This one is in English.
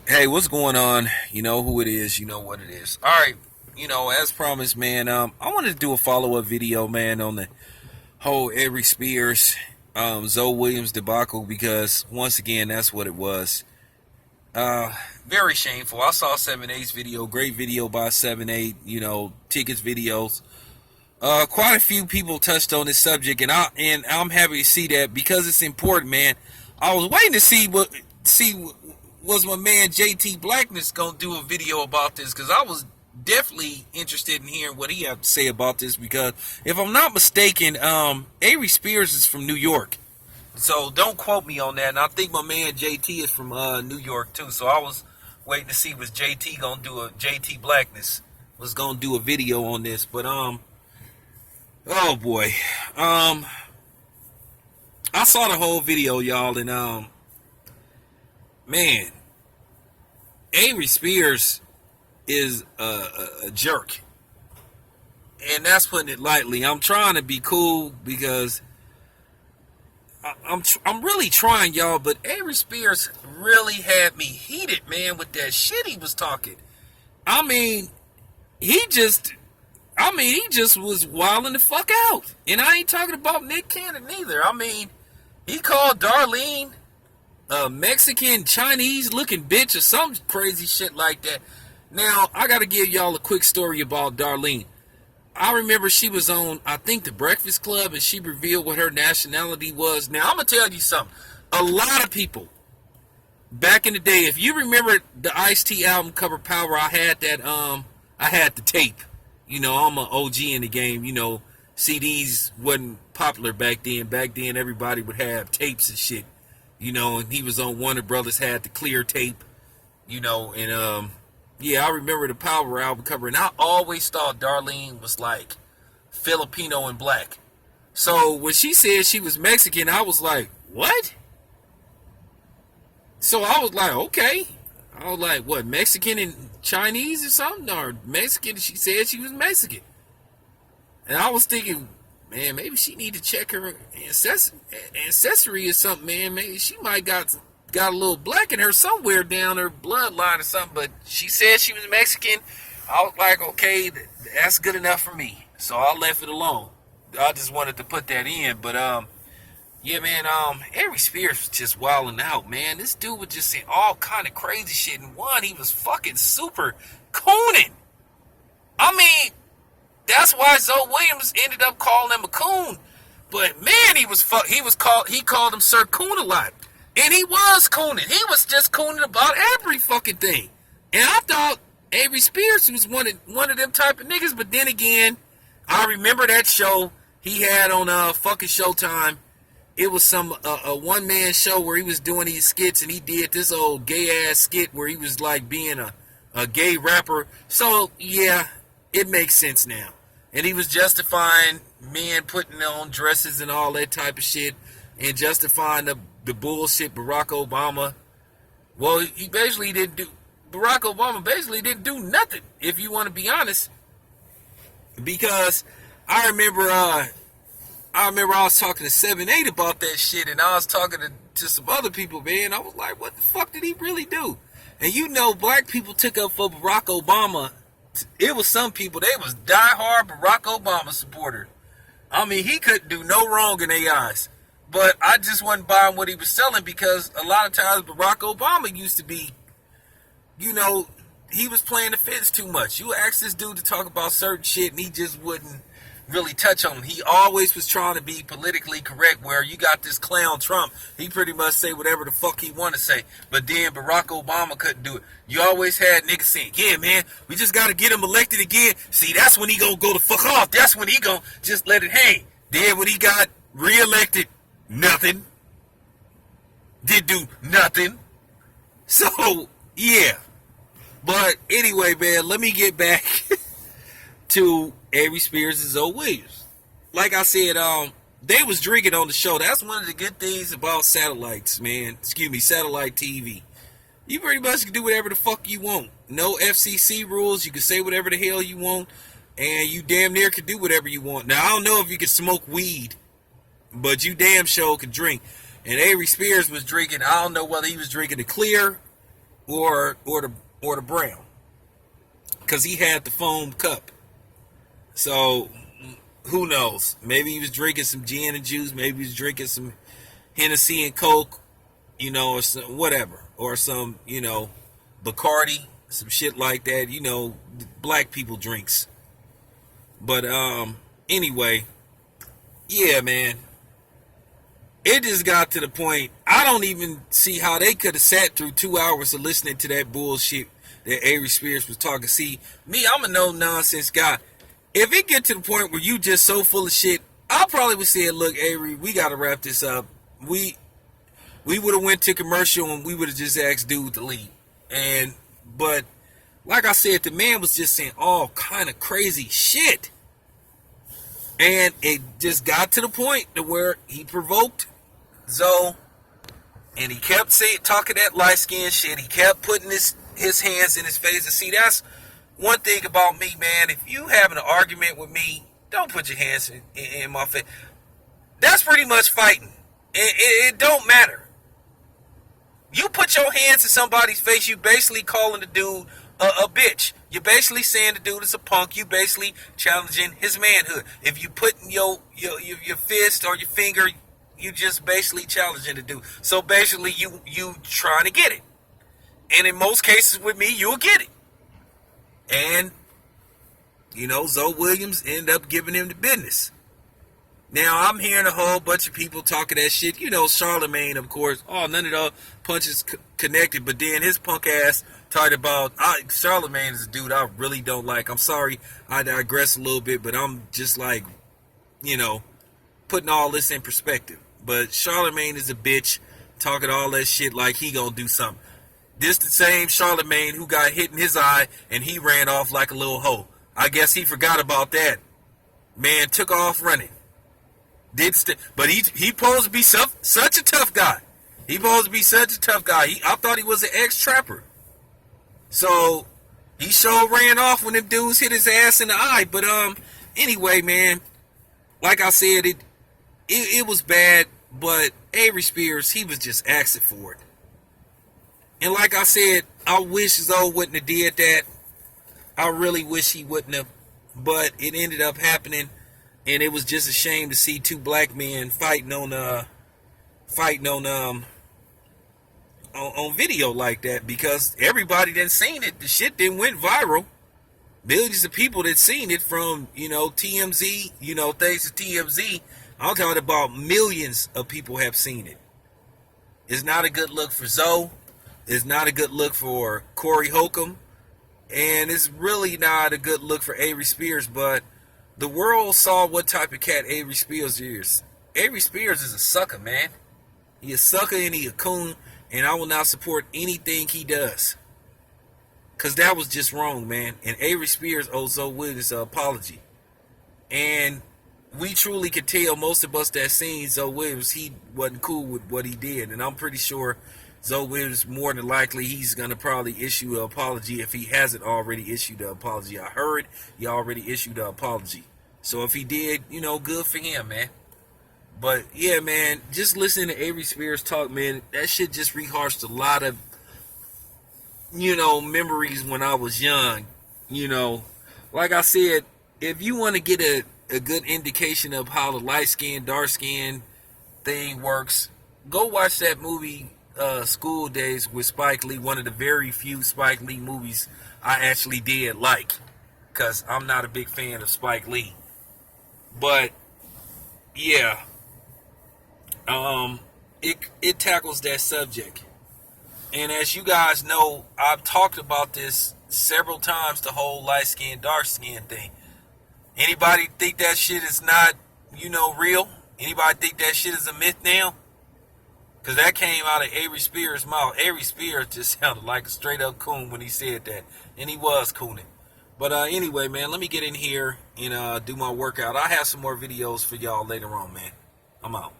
Hey, what's going on? You know who it is. You know what it is. All right. As promised, man. I wanted to do a follow up video, man, on the whole Aries Spears, Zoe Williams debacle because once again, that's what it was. Very shameful. I saw 7-8's video. Great video by 7-8. Tickets videos. Quite a few people touched on this subject, and I'm happy to see that because it's important, man. I was waiting to see was my man JT Blackness gonna do a video about this because I was definitely interested in hearing what he had to say about this because if I'm not mistaken, Aries Spears is from New York, so don't quote me on that. And I think my man JT is from New York too. So I was waiting to see was JT gonna do a JT Blackness was gonna do a video on this, but oh boy, um, I saw the whole video, y'all, and man, Aries Spears is a jerk, and that's putting it lightly. I'm trying to be cool because I'm really trying, y'all. But Aries Spears really had me heated, man, with that shit he was talking. I mean, he just, he just was wilding the fuck out, and I ain't talking about Nick Cannon either. I mean, he called Darlene a Mexican Chinese looking bitch or some crazy shit like that. Now, I gotta give y'all a quick story about Darlene. I remember she was on, I think, the Breakfast Club, and she revealed what her nationality was. Now, I'm gonna tell you something. A lot of people back in the day, if you remember the Ice-T album cover Power, I had the tape. I'm an OG in the game. CDs wasn't popular back then. Back then, everybody would have tapes and shit. And he was on Warner Brothers, had the clear tape. And yeah, I remember the Power album cover, and I always thought Darlene was like Filipino and black. So when she said she was Mexican, I was like, what? So I was like, okay. I was like, what, Mexican and Chinese or something? Or Mexican? She said she was Mexican. And I was thinking, man, maybe she need to check her ancestry or something, man. Maybe she might got a little black in her somewhere down her bloodline or something. But she said she was Mexican. I was like, okay, that's good enough for me. So I left it alone. I just wanted to put that in. But yeah, man, Aries Spears was just wilding out, man. This dude was just saying all kind of crazy shit. And one, he was fucking super cooning. I mean, that's why Zoe Williams ended up calling him a coon. But man, he called him Sir Coon a lot. And he was cooning. He was just cooning about every fucking thing. And I thought Avery Spears was one of them type of niggas. But then again, I remember that show he had on fucking Showtime. It was some a one man show where he was doing these skits, and he did this old gay ass skit where he was like being a gay rapper. So yeah, it makes sense now. And he was justifying men putting on dresses and all that type of shit, and justifying the bullshit Barack Obama. Well, he basically didn't do. Barack Obama basically didn't do nothing, if you want to be honest. Because I remember I was talking to 7-8 about that shit, and I was talking to some other people, man. I was like, what the fuck did he really do? And black people took up for Barack Obama. It was some people, they was diehard Barack Obama supporters. I mean, he couldn't do no wrong in their eyes. But I just wasn't buying what he was selling because a lot of times Barack Obama used to be, he was playing the fence too much. You ask this dude to talk about certain shit and he just wouldn't really touch on him. He always was trying to be politically correct, where you got this clown Trump, he pretty much say whatever the fuck he want to say. But then Barack Obama couldn't do it. You always had niggas saying, yeah, man, we just got to get him elected again. See, that's when he gonna go the fuck off. That's when he gonna just let it hang. Then when he got reelected, nothing. Did do nothing. So, yeah. But anyway, man, let me get back to Aries Spears and Zoe Williams. Like I said, they was drinking on the show. That's one of the good things about satellites, man. Excuse me, satellite TV. You pretty much can do whatever the fuck you want. No FCC rules. You can say whatever the hell you want, and you damn near can do whatever you want. Now, I don't know if you can smoke weed, but you damn sure can drink. And Aries Spears was drinking, I don't know whether he was drinking the clear or the brown, because he had the foam cup. So who knows? Maybe he was drinking some gin and juice. Maybe he was drinking some Hennessy and Coke, or some whatever, or some Bacardi, some shit like that. Black people drinks. But anyway, yeah, man. It just got to the point, I don't even see how they could have sat through 2 hours of listening to that bullshit that Aries Spears was talking. See, me, I'm a no-nonsense guy. If it get to the point where you just so full of shit, I probably would say, look, Aries, we got to wrap this up. We would have went to commercial and we would have just asked dude to leave. But, like I said, the man was just saying all kind of crazy shit. And it just got to the point to where he provoked Zoe, and he kept talking that light skin shit. He kept putting his hands in his face. And see, that's one thing about me, man. If you having an argument with me, don't put your hands in my face. That's pretty much fighting. It don't matter. You put your hands in somebody's face, you basically calling the dude a bitch. You're basically saying the dude is a punk. You basically challenging his manhood. If you put your fist or your finger, you just basically challenging the dude. So basically, you trying to get it. And in most cases with me, you'll get it. And Zoe Williams ended up giving him the business. Now I'm hearing a whole bunch of people talking that shit. Charlemagne, of course. Oh, none of the punches connected. But then his punk ass talked about Charlemagne is a dude I really don't like. I'm sorry, I digress a little bit, but I'm just like, putting all this in perspective. But Charlemagne is a bitch, talking all that shit like he gonna do something. This the same Charlemagne who got hit in his eye and he ran off like a little hoe. I guess he forgot about that. Man took off running. But he supposed to be such a tough guy. He supposed to be such a tough guy. I thought he was an ex-trapper. So he sure ran off when them dudes hit his ass in the eye. But anyway, man, like I said, it was bad. But Aries Spears, he was just asking for it. And like I said, I wish Zoe wouldn't have did that. I really wish he wouldn't have. But it ended up happening. And it was just a shame to see two black men fighting on video like that, because everybody that seen it, the shit then went viral. Millions of people that seen it from TMZ, thanks to TMZ. I'm talking about millions of people have seen it. It's not a good look for Zoe. It's not a good look for Corey Holcomb, and it's really not a good look for Aries Spears. But the world saw what type of cat Aries Spears is. Aries Spears is a sucker, man. He a sucker and he a coon, and I will not support anything he does. Because that was just wrong, man. And Aries Spears owes Zoe Williams an apology. And we truly could tell, most of us that seen Zoe Williams, he wasn't cool with what he did. And I'm pretty sure Zoe Williams, more than likely, he's going to probably issue an apology if he hasn't already issued an apology. I heard he already issued an apology. So if he did, good for him, man. But yeah, man, just listening to Aries Spears talk, man, that shit just reharshed a lot of, memories when I was young. Like I said, if you want to get a good indication of how the light skin, dark skin thing works, go watch that movie, School Days with Spike Lee, one of the very few Spike Lee movies I actually did like, because I'm not a big fan of Spike Lee. But yeah, it tackles that subject. And as you guys know, I've talked about this several times, the whole light skin, dark skin thing. Anybody think that shit is not, real? Anybody think that shit is a myth now? Because that came out of Aries Spears' mouth. Aries Spears just sounded like a straight up coon when he said that. And he was cooning. But anyway, man, let me get in here and do my workout. I have some more videos for y'all later on, man. I'm out.